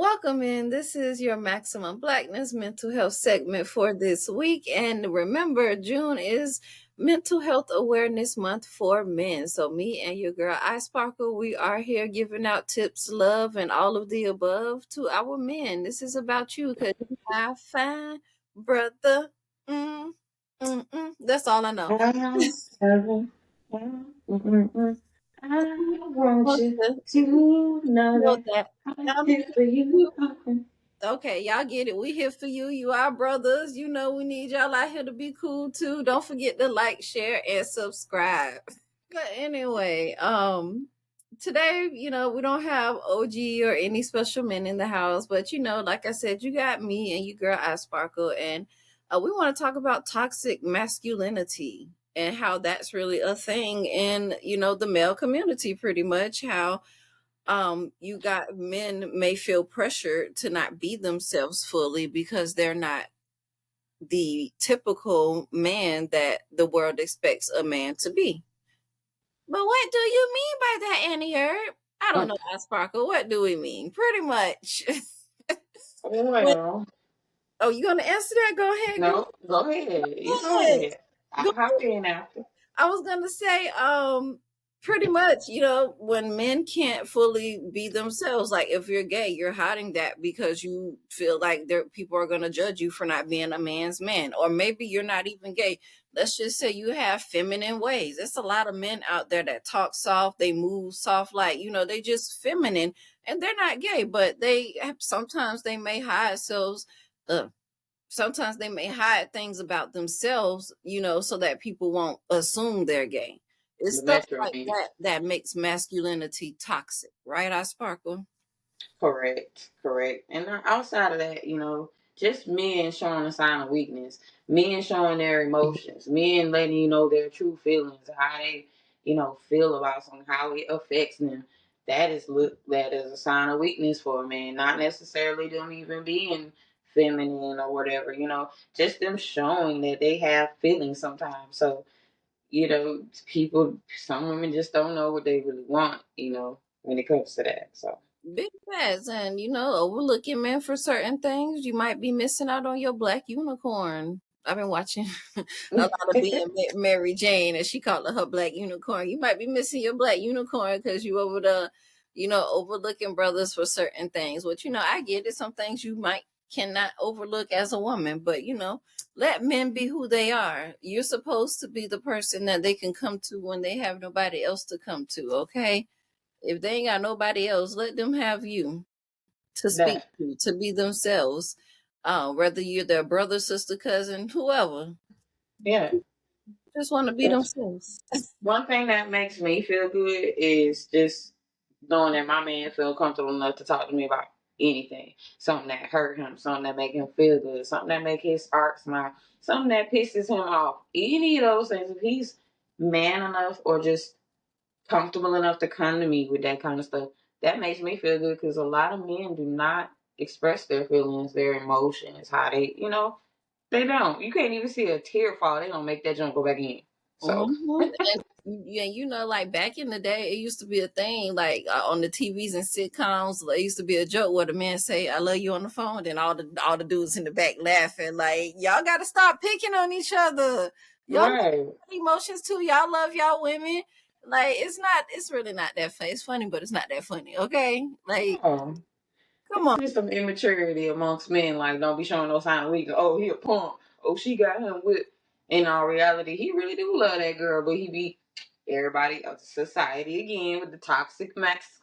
Welcome in. This is your Maximum Blackness mental health segment for this week. And remember, June is Mental Health Awareness Month for men. So, me and your girl, I Sparkle, we are here giving out tips, love, and all of the above to our men. This is about you because you my fine brother. That's all I know. Heaven. I want you You to know know that that. I'm I'm here for you. Okay, y'all get it. We here for you. You our brothers. You know we need y'all out here to be cool too. Don't forget to like, share, and subscribe. But anyway, today, we don't have OG or any special men in the house, but like I said, you got me and you girl I Sparkle, and we want to talk about toxic masculinity and how that's really a thing in, the male community pretty much. How you got men may feel pressured to not be themselves fully because they're not the typical man that the world expects a man to be. But what do you mean by that, Annie Herb? I don't know, Sparkle. What do we mean? Pretty much. When- Well, oh, you gonna answer that? Go ahead, girl. no, go ahead. You Go go ahead. ahead. Go I'll hop in after. I was gonna say, pretty much, when men can't fully be themselves, like if you're gay, you're hiding that because you feel like people are gonna judge you for not being a man's man, or maybe you're not even gay. Let's just say you have feminine ways. There's a lot of men out there that talk soft, they move soft, like they just feminine, and they're not gay, but sometimes they may hide selves. Sometimes they may hide things about themselves, so that people won't assume they're gay. It's The stuff metro like beat. that makes masculinity toxic, right? I Sparkle. Correct, correct. And outside of that, just men showing a sign of weakness, men showing their emotions, men letting you know their true feelings, how they, feel about something, how it affects them. That is a sign of weakness for a man, not necessarily them even being feminine or whatever, just them showing that they have feelings sometimes. So, some women just don't know what they really want, when it comes to that. So. Big facts, and overlooking men for certain things, you might be missing out on your black unicorn. I've been watching a lot of being Mary Jane, and she called her black unicorn. You might be missing your black unicorn because you over the, overlooking brothers for certain things. Which I get it. Some things you might cannot overlook as a woman, but let men be who they are. You're supposed to be the person that they can come to when they have nobody else to come to. Okay, if they ain't got nobody else, let them have you to speak That to be themselves. Whether you're their brother, sister, cousin, whoever, yeah. just want to be themselves. One thing that makes me feel good is just knowing that my man feel comfortable enough to talk to me about anything. Something that hurt him, something that make him feel good, something that make his heart smile, something that pisses him off. Any of those things, if he's man enough or just comfortable enough to come to me with that kind of stuff, that makes me feel good because a lot of men do not express their feelings, their emotions, how they, they don't. You can't even see a tear fall. They don't make that junk go back in. So. Mm-hmm. And yeah, like back in the day, it used to be a thing, like on the TVs and sitcoms. There used to be a joke where the man say, "I love you" on the phone, and all the dudes in the back laughing. Like, y'all got to stop picking on each other. Y'all Right. have emotions too. Y'all love y'all women. Like, it's really not that funny. It's funny, but it's not that funny. Okay, like, Oh, come on. there's some immaturity amongst men. Like, don't be showing no sign of weakness. Oh, he a punk. Oh, she got him whipped. In all reality, he really do love that girl, but he be everybody of society again with the toxic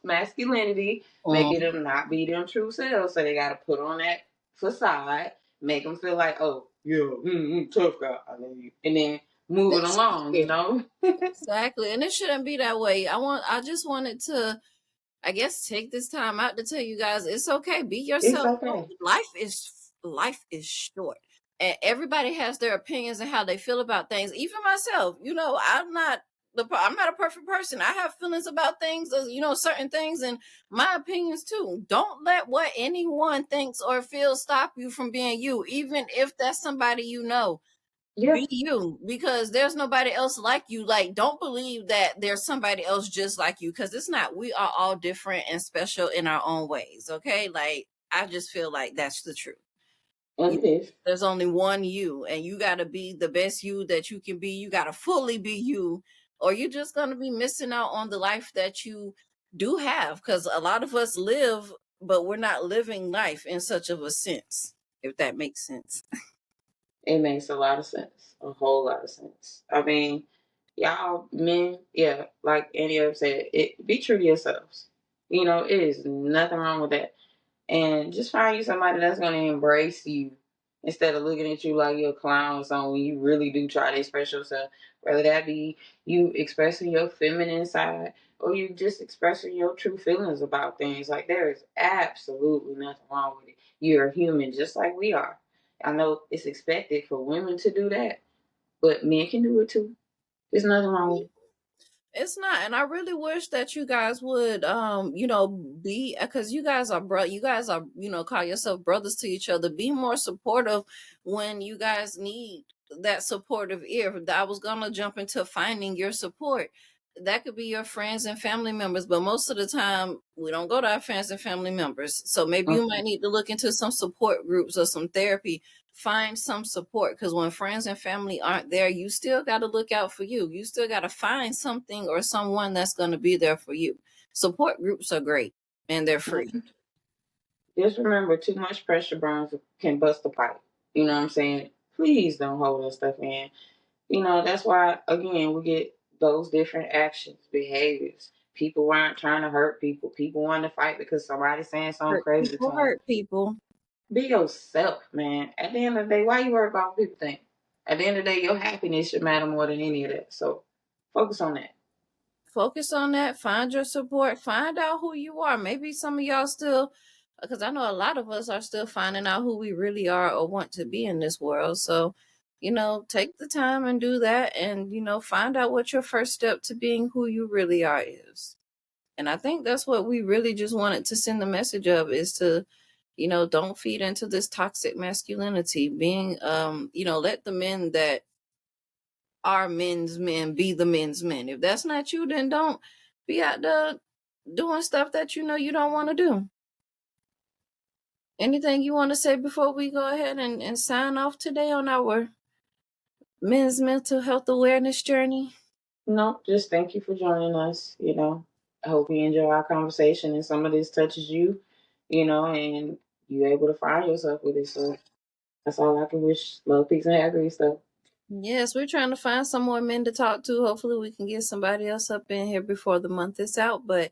masculinity, making them not be them true selves. So they got to put on that facade, make them feel like, oh, yeah, tough guy, I love you, and then moving along. Exactly, and it shouldn't be that way. I just wanted to, I guess, take this time out to tell you guys it's okay. Be It's yourself. okay. Life is short, and everybody has their opinions and how they feel about things. Even myself, I'm not a perfect person. I have feelings about things, certain things, and my opinions too. Don't let what anyone thinks or feels stop you from being you, even if that's somebody you know. Yeah. Be you, because there's nobody else like you. Like, don't believe that there's somebody else just like you, because it's not. We are all different and special in our own ways. Okay, like, I just feel like that's the truth. And it is. There's only one you, and you got to be the best you that you can be. You got to fully be you, or you're just going to be missing out on the life that you do have. Because a lot of us live, but we're not living life in such of a sense, if that makes sense. It makes a lot of sense. A whole lot of sense. I mean, y'all men, yeah, like any of them said, be true to yourselves. You know, it is nothing wrong with that. And just find you somebody that's gonna embrace you instead of looking at you like you're a clown or something when you really do try to express yourself. Whether that be you expressing your feminine side or you just expressing your true feelings about things. Like there is absolutely nothing wrong with it. You're a human just like we are. I know it's expected for women to do that, but men can do it too. There's nothing wrong with it. It's not, and I really wish that you guys would, be, because you guys are, call yourself brothers to each other. Be more supportive when you guys need that supportive ear. I was gonna jump into finding your support. That could be your friends and family members, but most of the time we don't go to our friends and family members. So maybe you might need to look into some support groups or some therapy. Find some support, because when friends and family aren't there, you still got to look out for you. You still got to find something or someone that's going to be there for you. Support groups are great and they're free. Just remember, too much pressure burns can bust a pipe. You know what I'm saying? Please don't hold that stuff in. You know, that's why, again, we get those different actions, behaviors. People weren't trying to hurt people. People want to fight because somebody's saying something Hurt crazy to people them. hurt people. Be yourself, man. At the end of the day, why you worry about what people think? At the end of the day, your happiness should matter more than any of that. So focus on that. Focus on that. Find your support. Find out who you are. Maybe some of y'all still, because I know a lot of us are still finding out who we really are or want to be in this world. So, take the time and do that, and, find out what your first step to being who you really are is. And I think that's what we really just wanted to send the message of, is to, don't feed into this toxic masculinity. Being, let the men that are men's men be the men's men. If that's not you, then don't be out there doing stuff that you don't want to do. Anything you want to say before we go ahead and sign off today on our men's mental health awareness journey? No, just thank you for joining us. You know, I hope you enjoy our conversation and some of this touches you, and you able to find yourself with it. So that's all I can wish. Love, peace, and happiness stuff. Yes, we're trying to find some more men to talk to. Hopefully we can get somebody else up in here before the month is out. But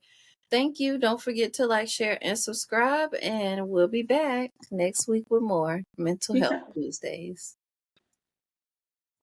thank you. Don't forget to like, share, and subscribe. And we'll be back next week with more Mental Peace Health out. Tuesdays.